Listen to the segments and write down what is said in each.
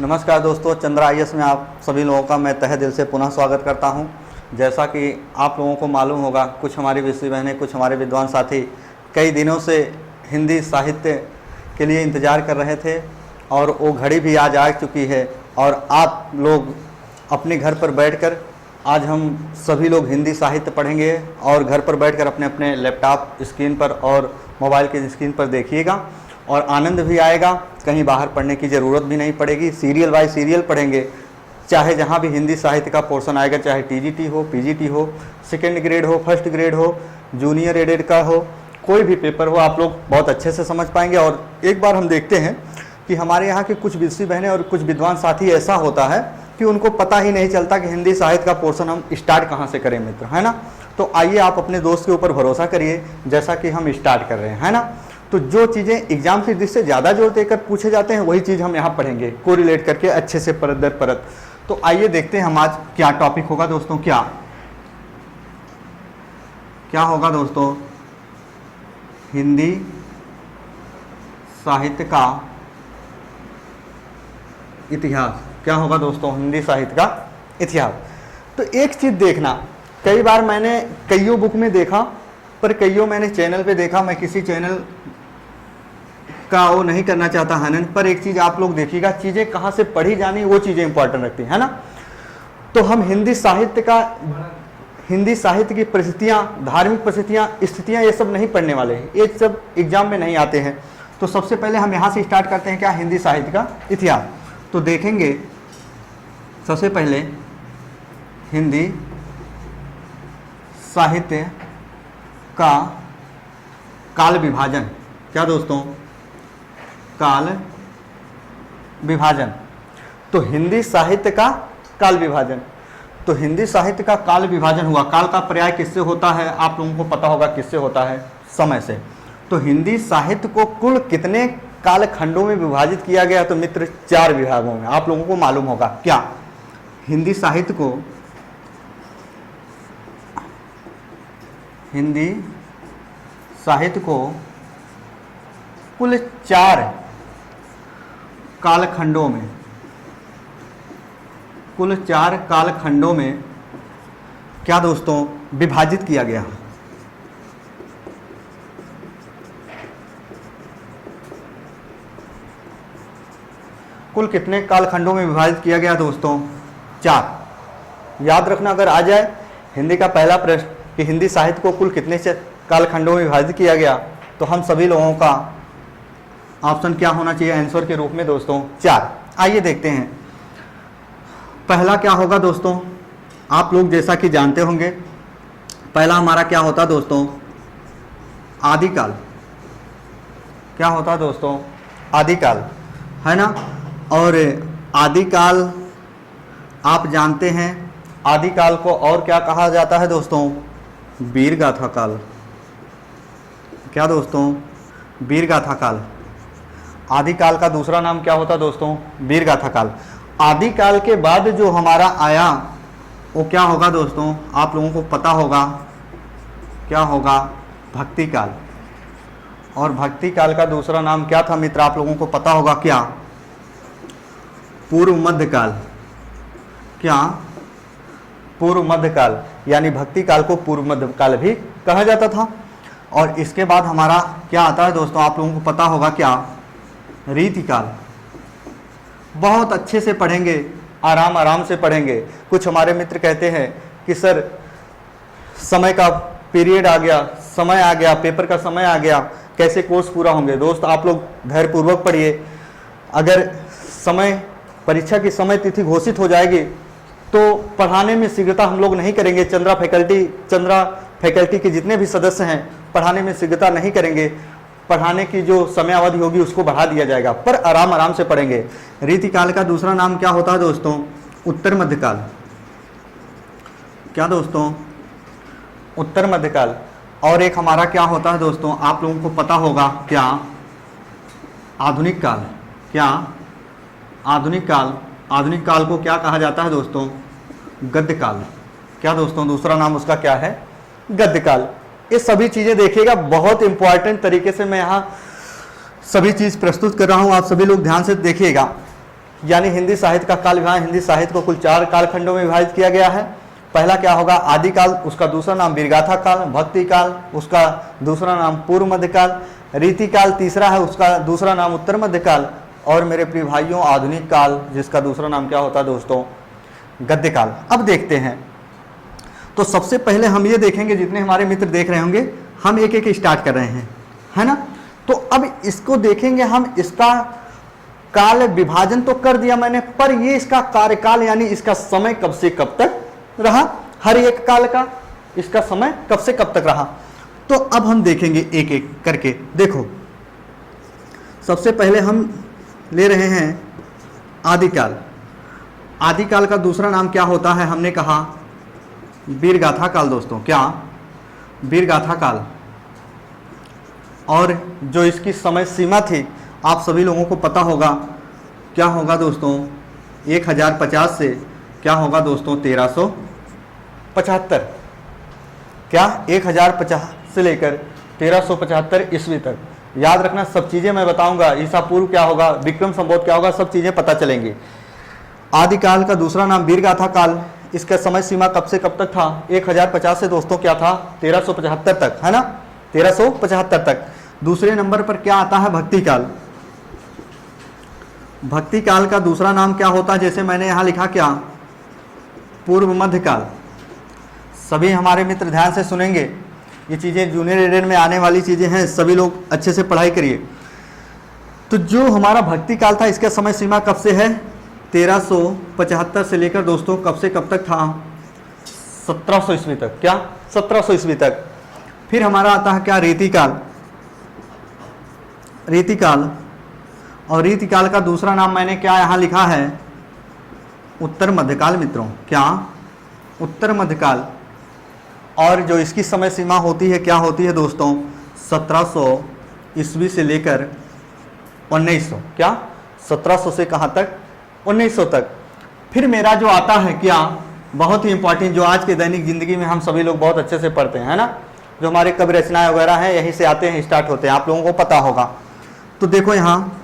नमस्कार दोस्तों, चंद्रा आईएएस में आप सभी लोगों का मैं तहे दिल से पुनः स्वागत करता हूं। जैसा कि आप लोगों को मालूम होगा, कुछ हमारी विषय बहनें, कुछ हमारे विद्वान साथी कई दिनों से हिंदी साहित्य के लिए इंतज़ार कर रहे थे और वो घड़ी भी आज आ चुकी है। और आप लोग अपने घर पर बैठकर आज हम सभी लोग हिंदी साहित्य पढ़ेंगे और घर पर बैठकर अपने अपने लैपटॉप स्क्रीन पर और मोबाइल के स्क्रीन पर देखिएगा और आनंद भी आएगा। कहीं बाहर पढ़ने की ज़रूरत भी नहीं पड़ेगी। सीरियल बाय सीरियल पढ़ेंगे, चाहे जहाँ भी हिंदी साहित्य का पोर्शन आएगा, चाहे टीजीटी हो, पीजीटी हो, सेकेंड ग्रेड हो, फर्स्ट ग्रेड हो, जूनियर एडेड का हो, कोई भी पेपर हो, आप लोग बहुत अच्छे से समझ पाएंगे। और एक बार हम देखते हैं कि हमारे यहाँ के कुछ विषय बहनें और कुछ विद्वान साथी ऐसा होता है कि उनको पता ही नहीं चलता कि हिंदी साहित्य का पोर्शन हम स्टार्ट कहाँ से करें मित्र, है ना। तो आइए आप अपने दोस्त के ऊपर भरोसा करिए, जैसा कि हम स्टार्ट कर रहे हैं, है ना। तो जो चीज़ें एग्जाम की दृष्टि से ज़्यादा जोर देकर पूछे जाते हैं वही चीज़ हम यहाँ पढ़ेंगे, कोरिलेट करके अच्छे से परत दर परत। तो आइए देखते हैं हम आज क्या टॉपिक होगा दोस्तों। क्या होगा दोस्तों? हिंदी साहित्य का इतिहास। क्या होगा दोस्तों? हिंदी साहित्य का इतिहास। तो एक चीज़ देखना, कई बार मैंने कईयों बुक में देखा, पर कईयों मैंने चैनल पे देखा। मैं किसी चैनल का वो नहीं करना चाहता हनन, पर एक चीज़ आप लोग देखिएगा, चीज़ें कहाँ से पढ़ी जानी वो चीज़ें इंपॉर्टेंट रखती है ना। तो हम हिंदी साहित्य की परिस्थितियाँ, धार्मिक परिस्थितियाँ, स्थितियाँ, ये सब नहीं पढ़ने वाले हैं, ये सब एग्जाम में नहीं आते हैं। तो सबसे पहले हम यहाँ से स्टार्ट करते हैं, क्या? हिंदी साहित्य का इतिहास। तो देखेंगे सबसे पहले हिंदी साहित्य का काल विभाजन। क्या दोस्तों? काल विभाजन। तो हिंदी साहित्य का काल विभाजन। तो हिंदी साहित्य का काल विभाजन हुआ। काल का पर्याय किससे होता है? आप लोगों को पता होगा किससे होता है? समय से। तो हिंदी साहित्य को कुल कितने कालखंडों में विभाजित किया गया? तो मित्र 4 विभागों में। आप लोगों को मालूम होगा क्या? हिंदी साहित्य को कुल 4 कालखंडों में क्या दोस्तों विभाजित किया गया? कुल कितने कालखंडों में विभाजित किया गया दोस्तों? 4। याद रखना, अगर आ जाए हिंदी का पहला प्रश्न कि हिंदी साहित्य को कुल कितने से कालखंडों में विभाजित किया गया, तो हम सभी लोगों का ऑप्शन क्या होना चाहिए आंसर के रूप में दोस्तों? 4। आइए देखते हैं पहला क्या होगा दोस्तों। आप लोग जैसा कि जानते होंगे, पहला हमारा क्या होता दोस्तों? आदिकाल। क्या होता दोस्तों? आदिकाल, है ना। और आदिकाल आप जानते हैं, आदिकाल को और क्या कहा जाता है दोस्तों? वीर गाथा काल। क्या दोस्तों? वीर गाथा काल। आदिकाल का दूसरा नाम क्या होता दोस्तों? वीर गाथा काल। आदिकाल के बाद जो हमारा आया वो क्या होगा दोस्तों? आप लोगों को पता होगा क्या होगा? भक्ति काल। और भक्ति काल का दूसरा नाम क्या था मित्र? आप लोगों को पता होगा क्या? पूर्व मध्य काल। क्या? पूर्व मध्य काल, यानी भक्ति काल को पूर्व मध्य काल भी कहा जाता था। और इसके बाद हमारा क्या आता है दोस्तों? आप लोगों को पता होगा क्या? रीतिकाल। बहुत अच्छे से पढ़ेंगे, आराम आराम से पढ़ेंगे। कुछ हमारे मित्र कहते हैं कि सर समय का पीरियड आ गया, समय आ गया, पेपर का समय आ गया, कैसे कोर्स पूरा होंगे? दोस्त आप लोग धैर्यपूर्वक पढ़िए। अगर समय, परीक्षा की समय तिथि घोषित हो जाएगी तो पढ़ाने में शीघ्रता हम लोग नहीं करेंगे। चंद्रा फैकल्टी के जितने भी सदस्य हैं पढ़ाने में शीघ्रता नहीं करेंगे। पढ़ाने की जो समय अवधि होगी उसको बढ़ा दिया जाएगा, पर आराम आराम से पढ़ेंगे। रीतिकाल का दूसरा नाम क्या होता है दोस्तों? उत्तर मध्यकाल। क्या दोस्तों? उत्तर मध्यकाल। और एक हमारा क्या होता है दोस्तों? आप लोगों को पता होगा क्या? आधुनिक काल। क्या? आधुनिक काल। आधुनिक काल को क्या कहा जाता है दोस्तों? गद्य काल। क्या दोस्तों? दूसरा नाम उसका क्या है? गद्य काल। ये सभी चीज़ें देखिएगा, बहुत इंपॉर्टेंट तरीके से मैं यहाँ सभी चीज़ प्रस्तुत कर रहा हूँ, आप सभी लोग ध्यान से देखिएगा। यानी हिंदी साहित्य का काल विभाजन, हिंदी साहित्य को कुल 4 कालखंडों में विभाजित किया गया है। पहला क्या होगा, आदिकाल, उसका दूसरा नाम वीरगाथा काल, भक्ति काल, उसका दूसरा नाम पूर्व मध्यकाल, रीतिकाल तीसरा है, उसका दूसरा नाम उत्तर मध्यकाल, और मेरे प्रिय भाइयों आधुनिक काल, जिसका दूसरा नाम क्या होता है दोस्तों, गद्यकाल। अब देखते हैं, तो सबसे पहले हम ये देखेंगे, जितने हमारे मित्र देख रहे होंगे, हम एक एक स्टार्ट कर रहे हैं, है ना। तो अब इसको देखेंगे हम, इसका काल विभाजन तो कर दिया मैंने, पर ये इसका कार्यकाल यानी इसका समय कब से कब तक रहा, हर एक काल का इसका समय कब से कब तक रहा। तो अब हम देखेंगे एक एक करके। देखो, सबसे पहले हम ले रहे हैं आदिकाल। आदिकाल का दूसरा नाम क्या होता है, हमने कहा वीरगाथा काल दोस्तों, क्या वीरगाथा काल। और जो इसकी समय सीमा थी आप सभी लोगों को पता होगा, क्या होगा दोस्तों, 1050 से क्या होगा दोस्तों, 1375। क्या 1050 से लेकर 1375 ईस्वी तक। याद रखना, सब चीज़ें मैं बताऊंगा, ईसा पूर्व क्या होगा, विक्रम संवत क्या होगा, सब चीज़ें पता चलेंगी। आदिकाल का दूसरा नाम वीरगाथा काल, इसका समय सीमा कब से कब तक था, 1050 से दोस्तों क्या था, 1375 तक, है ना, 1375 तक। दूसरे नंबर पर क्या आता है, भक्ति काल। भक्ति काल का दूसरा नाम क्या होता है, जैसे मैंने यहाँ लिखा, क्या, पूर्व मध्यकाल। सभी हमारे मित्र ध्यान से सुनेंगे, ये चीज़ें जूनियर एडेड में आने वाली चीज़ें हैं, सभी लोग अच्छे से पढ़ाई करिए। तो जो हमारा भक्ति काल था, इसका समय सीमा कब से है, 1375 से लेकर दोस्तों कब से कब तक था, 1700 ईस्वी तक। क्या, 1700 ईस्वी तक। फिर हमारा आता है क्या, रीतिकाल। रीतिकाल, और रीतिकाल का दूसरा नाम मैंने क्या यहाँ लिखा है, उत्तर मध्यकाल मित्रों। क्या, उत्तर मध्यकाल। और जो इसकी समय सीमा होती है, क्या होती है दोस्तों, 1700 ईस्वी से लेकर 1900। क्या, 1700 से कहाँ तक, 1900 तक। फिर मेरा जो आता है, क्या, बहुत ही इंपॉर्टेंट, जो आज के दैनिक जिंदगी में हम सभी लोग बहुत अच्छे से पढ़ते हैं, है ना, जो हमारे कवि रचनाएं वगैरह हैं यहीं से आते हैं, स्टार्ट होते हैं, आप लोगों को पता होगा। तो देखो यहाँ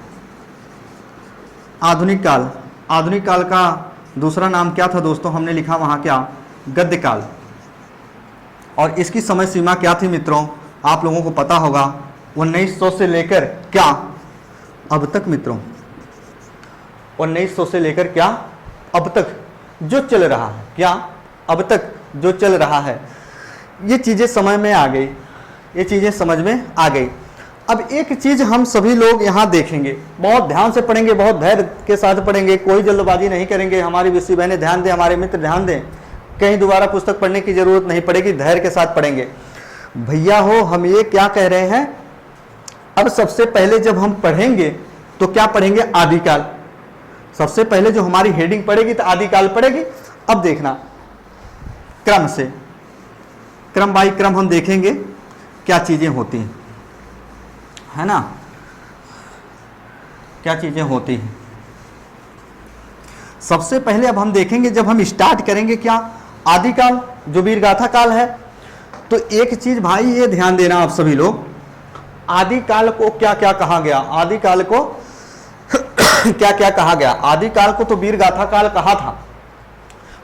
आधुनिक काल। आधुनिक काल का दूसरा नाम क्या था दोस्तों, हमने लिखा वहाँ, क्या, गद्यकाल। और इसकी समय सीमा क्या थी मित्रों, आप लोगों को पता होगा, 1900 से लेकर क्या, अब तक मित्रों, 1900 से लेकर क्या, अब तक जो चल रहा है, क्या, अब तक जो चल रहा है। ये चीज़ें समय में आ गई, ये चीज़ें समझ में आ गई। अब एक चीज़ हम सभी लोग यहाँ देखेंगे, बहुत ध्यान से पढ़ेंगे, बहुत धैर्य के साथ पढ़ेंगे, कोई जल्दबाजी नहीं करेंगे। हमारी विषय बहनें ध्यान दें, हमारे मित्र ध्यान दें, कहीं दोबारा पुस्तक पढ़ने की जरूरत नहीं पड़ेगी, धैर्य के साथ पढ़ेंगे। भैया हो, हम ये क्या कह रहे हैं, अब सबसे पहले जब हम पढ़ेंगे तो क्या पढ़ेंगे, आदिकाल। सबसे पहले जो हमारी हेडिंग पड़ेगी तो आदिकाल पड़ेगी। अब देखना क्रम से, क्रम बाई क्रम हम देखेंगे क्या चीजें होती हैं, है ना, क्या चीजें होती हैं। सबसे पहले अब हम देखेंगे, जब हम स्टार्ट करेंगे क्या, आदिकाल जो वीरगाथा काल है, तो एक चीज भाई ये ध्यान देना आप सभी लोग, आदिकाल को क्या क्या कहा गया, आदिकाल को क्या क्या कहा गया। आदिकाल को तो वीरगाथा काल कहा था,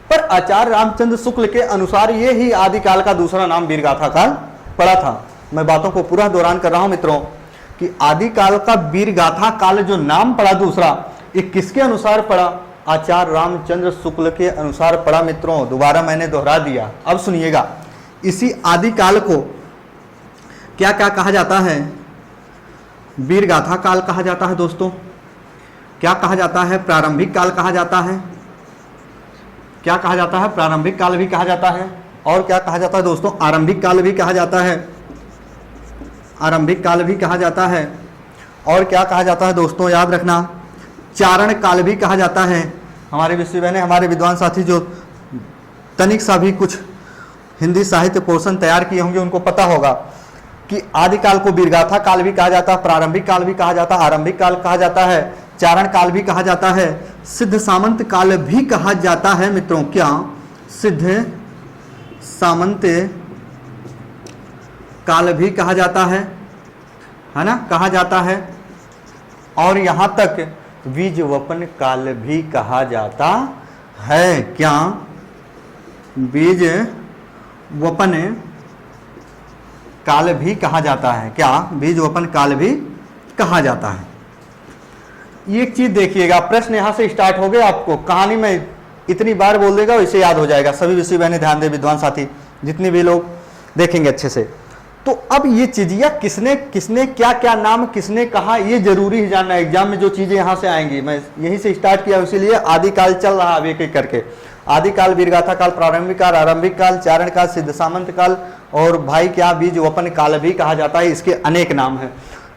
पर आचार्य रामचंद्र शुक्ल के अनुसार ये ही आदिकाल का दूसरा नाम वीरगाथा काल पड़ा था। मैं बातों को पूरा दोहरान कर रहा हूं मित्रों कि आदिकाल का वीरगाथा काल जो नाम पड़ा दूसरा, ये किसके अनुसार पड़ा, आचार्य रामचंद्र शुक्ल के अनुसार पड़ा मित्रों। दोबारा मैंने दोहरा दिया, अब सुनिएगा। इसी आदिकाल को क्या क्या कहा जाता है, वीरगाथा काल कहा जाता है दोस्तों। क्या कहा जाता है, प्रारंभिक काल कहा जाता है। क्या कहा जाता है, प्रारंभिक काल भी कहा जाता है। और क्या कहा जाता है दोस्तों, आरंभिक काल भी कहा जाता है, आरंभिक काल भी कहा जाता है। और क्या कहा जाता है दोस्तों, याद रखना, चारण काल भी कहा जाता है। हमारे विषय बहने, हमारे विद्वान साथी जो तनिक सा भी कुछ हिंदी साहित्य पोर्शन तैयार किए होंगे उनको पता होगा कि आदिकाल को वीरगाथा काल भी कहा जाता है, प्रारंभिक काल भी कहा जाता है, आरंभिक काल कहा जाता है, चारण काल भी कहा जाता है, सिद्ध सामंत काल भी कहा जाता है मित्रों। क्या, सिद्ध सामंत काल भी कहा जाता है ना, कहा जाता है। और यहाँ तक बीज वपन काल भी कहा जाता है। क्या बीज वपन काल भी कहा जाता है? क्या बीज वपन काल भी कहा जाता है? एक चीज देखिएगा, प्रश्न यहां से स्टार्ट हो गया। आपको कहानी में इतनी बार बोल देगा वैसे याद हो जाएगा। सभी विषय बहने ध्यान दे, विद्वान साथी जितने भी लोग देखेंगे अच्छे से। तो अब ये चीजिया किसने किसने क्या क्या नाम किसने कहा, ये जरूरी है जानना। एग्जाम में जो चीजें यहाँ से आएंगी, मैं यहीं से स्टार्ट किया, इसीलिए आदिकाल चल रहा है एक एक करके। आदिकाल, वीरगाथा काल, प्रारंभिक काल, आरंभिक काल, चारण काल, सिद्ध सामंत काल, और भाई क्या बीज वपन काल भी कहा जाता है। इसके अनेक नाम हैं।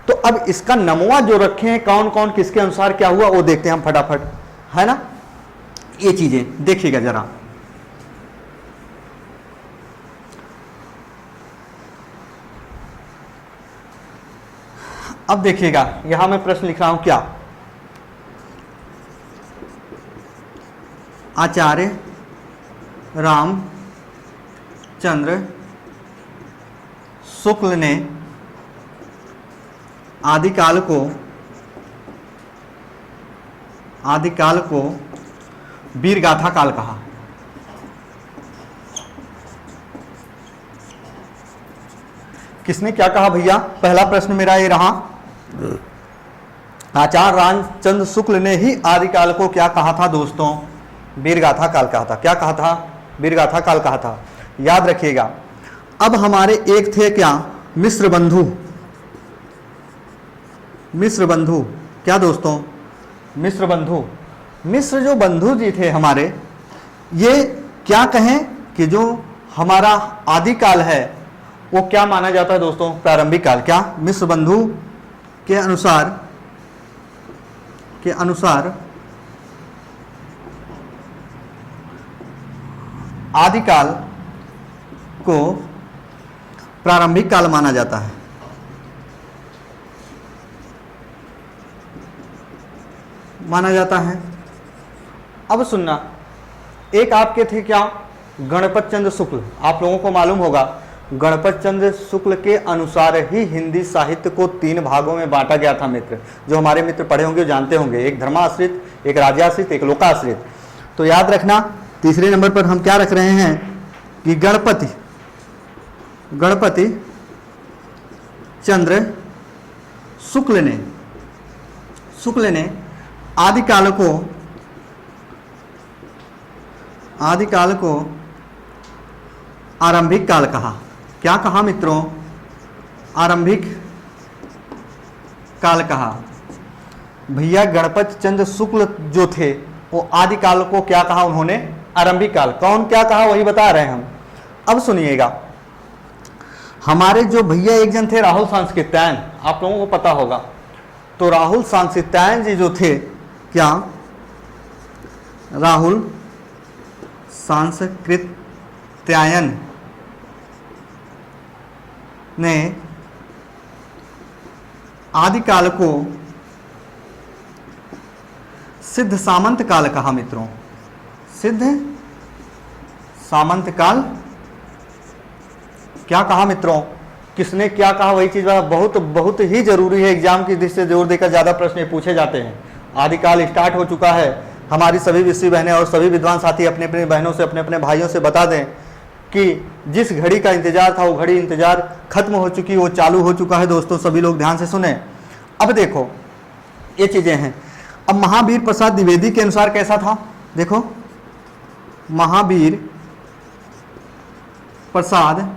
तो अब इसका नमूना जो रखे हैं कौन कौन किसके अनुसार क्या हुआ वो देखते हैं हम फटाफट, है ना। ये चीजें देखिएगा जरा। अब देखिएगा यहां मैं प्रश्न लिख रहा हूं, क्या आचार्य रामचंद्र शुक्ल ने आदिकाल को वीरगाथा काल कहा। किसने क्या कहा भैया? पहला प्रश्न मेरा ये रहा, आचार्य रामचंद्र शुक्ल ने ही आदिकाल को क्या कहा था दोस्तों? वीरगाथा काल कहा था। क्या कहा था? वीरगाथा काल कहा था। याद रखिएगा। अब हमारे एक थे क्या? मिश्र बंधु। क्या दोस्तों? मिश्र बंधु। मिश्र जो बंधु जी थे हमारे, ये क्या कहें कि जो हमारा आदिकाल है वो क्या माना जाता है दोस्तों? प्रारंभिक काल। क्या मिश्र बंधु के अनुसार आदिकाल को प्रारंभिक काल माना जाता है। अब सुनना, एक आपके थे क्या? गणपत चंद्र शुक्ल। आप लोगों को मालूम होगा गणपत चंद्र शुक्ल के अनुसार ही हिंदी साहित्य को 3 भागों में बांटा गया था मित्र। जो हमारे मित्र पढ़े होंगे जानते होंगे, एक धर्माश्रित, एक राज्याश्रित, एक लोकाश्रित। तो याद रखना, तीसरे नंबर पर हम क्या रख रहे हैं कि गणपति चंद्र शुक्ल ने आदिकाल को आरंभिक काल कहा। क्या कहा मित्रों? आरंभिक काल कहा। भैया गणपत चंद्र शुक्ल जो थे वो आदिकाल को क्या कहा उन्होंने? आरंभिक काल। कौन क्या कहा वही बता रहे हैं हम। अब सुनिएगा, हमारे जो भैया एक जन थे राहुल सांस्कृत्यायन, आप लोगों को पता होगा। तो राहुल सांस्कृत्यायन जी जो थे, क्या राहुल सांस्कृत्यायन ने आदिकाल को सिद्ध सामंत काल कहा मित्रों। सिद्ध सामंत काल क्या कहा मित्रों? किसने क्या कहा वही चीज बहुत ही जरूरी है। एग्जाम की दृष्टि से जोर देकर ज्यादा प्रश्न पूछे जाते हैं। आदिकाल स्टार्ट हो चुका है। हमारी सभी विषय बहनें और सभी विद्वान साथी अपने अपने बहनों से अपने अपने भाइयों से बता दें कि जिस घड़ी का इंतजार था वो घड़ी इंतजार खत्म हो चुकी, वो चालू हो चुका है दोस्तों। सभी लोग ध्यान से सुने। अब देखो ये चीजें हैं। अब महावीर प्रसाद द्विवेदी के अनुसार कैसा था? देखो, महावीर प्रसाद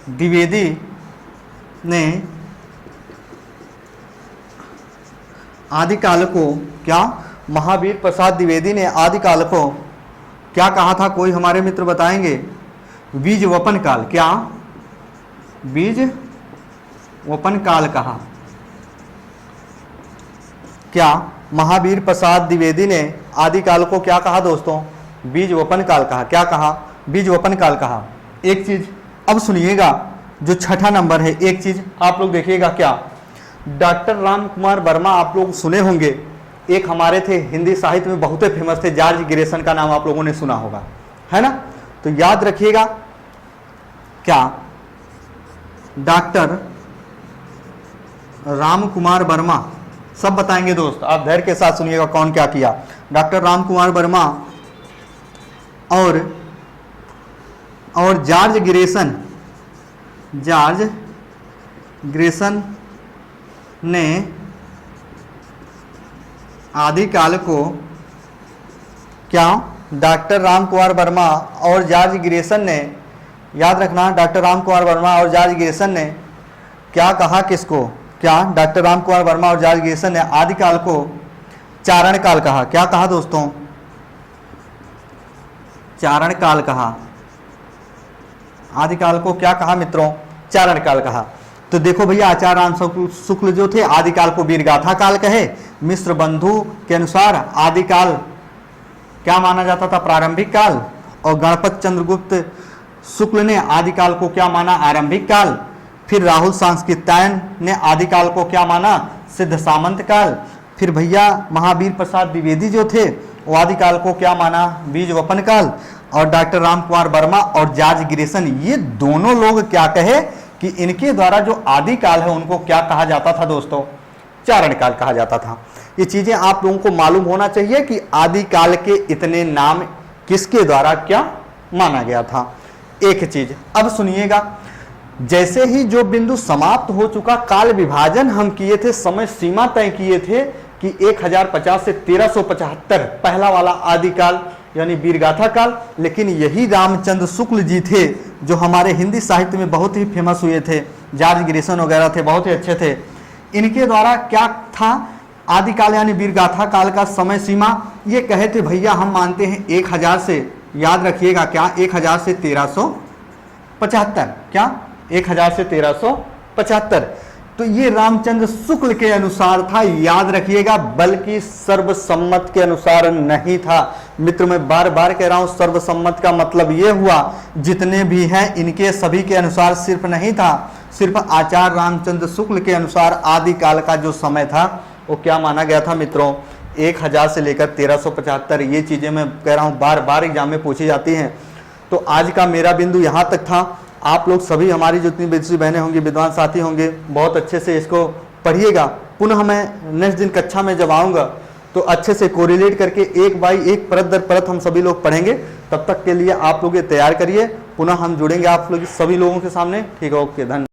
द्विवेदी ने आदिकाल को क्या? महावीर प्रसाद द्विवेदी ने आदिकाल को क्या कहा था? कोई हमारे मित्र बताएंगे? बीज वपन काल। क्या बीज वपन काल कहा। क्या महावीर प्रसाद द्विवेदी ने आदिकाल को क्या कहा दोस्तों? बीज वपन काल कहा। क्या कहा? बीज वपन काल कहा। एक चीज अब सुनिएगा, जो छठा नंबर है, एक चीज आप लोग देखिएगा। क्या डॉक्टर राम कुमार वर्मा आप लोग सुने होंगे, एक हमारे थे हिंदी साहित्य में बहुत फेमस थे, जॉर्ज ग्रेसन का नाम आप लोगों ने सुना होगा, है ना। तो याद रखिएगा, क्या डॉक्टर राम कुमार वर्मा सब बताएंगे दोस्त, आप धैर्य के साथ सुनिएगा कौन क्या किया। डॉक्टर राम कुमार वर्मा और जॉर्ज ग्रेसन ने आदिकाल को क्या, डॉक्टर राम कुमार वर्मा और जॉर्ज ग्रेसन ने, याद रखना, डॉक्टर राम कुमार वर्मा और जॉर्ज ग्रेसन ने क्या कहा, किसको, क्या डॉक्टर राम कुमार वर्मा और जॉर्ज ग्रेसन ने आदिकाल को चारण काल कहा। क्या कहा दोस्तों? चारण काल कहा। आदिकाल को क्या कहा मित्रों? चारण काल कहा। तो देखो भैया, आचार्य राम शुक्ल जो थे आदिकाल को वीरगाथा काल कहे। मिश्र बंधु के अनुसार आदिकाल क्या माना जाता था? प्रारंभिक काल। और गणपत चंद्रगुप्त शुक्ल ने आदिकाल को क्या माना? आरंभिक काल। फिर राहुल सांस्कृत्यायन ने आदिकाल को क्या माना? सिद्ध सामंत काल। फिर भैया महावीर प्रसाद द्विवेदी जो थे वो आदिकाल को क्या माना? बीज वपन काल। और डॉक्टर राम कुमार वर्मा और जॉर्ज ग्रेसन, ये दोनों लोग क्या कहे कि इनके द्वारा जो आदिकाल है उनको क्या कहा जाता था दोस्तों? चारण काल कहा जाता था। ये चीजें आप लोगों को मालूम होना चाहिए कि आदिकाल के इतने नाम किसके द्वारा क्या माना गया था। एक चीज अब सुनिएगा, जैसे ही जो बिंदु समाप्त हो चुका, काल विभाजन हम किए थे, समय सीमा तय किए थे कि 1050 से 1375 पहला वाला आदिकाल यानी वीरगाथा काल। लेकिन यही रामचंद्र शुक्ल जी थे जो हमारे हिंदी साहित्य में बहुत ही फेमस हुए थे, जॉर्ज ग्रेसन वगैरह थे, बहुत ही अच्छे थे। इनके द्वारा क्या था? आदिकाल यानी वीरगाथा काल का समय सीमा ये कहे थे भैया हम मानते हैं 1000 से, याद रखिएगा क्या, 1000 से 1375, क्या 1000 से 1375। तो ये रामचंद्र शुक्ल के अनुसार था, याद रखिएगा, बल्कि सर्वसम्मत के अनुसार नहीं था। मित्र मैं बार बार कह रहा हूं, सर्वसम्मत का मतलब ये हुआ जितने भी हैं इनके सभी के अनुसार सिर्फ नहीं था, सिर्फ आचार्य रामचंद्र शुक्ल के अनुसार आदिकाल का जो समय था वो क्या माना गया था मित्रों? 1000 से लेकर 1375। ये चीजें मैं कह रहा हूं बार बार एग्जाम में पूछी जाती हैं। तो आज का मेरा बिंदु यहाँ तक था। आप लोग सभी, हमारी जितनी विद्वान बहनें होंगी, विद्वान साथी होंगे, बहुत अच्छे से इसको पढ़िएगा। पुनः मैं नेक्स्ट दिन कक्षा में जब आऊँगा तो अच्छे से कोरिलेट करके एक बाई एक, परत दर परत हम सभी लोग पढ़ेंगे। तब तक के लिए आप लोग ये तैयार करिए, पुनः हम जुड़ेंगे आप लोग सभी लोगों के सामने। ठीक है, ओके, धन्यवाद।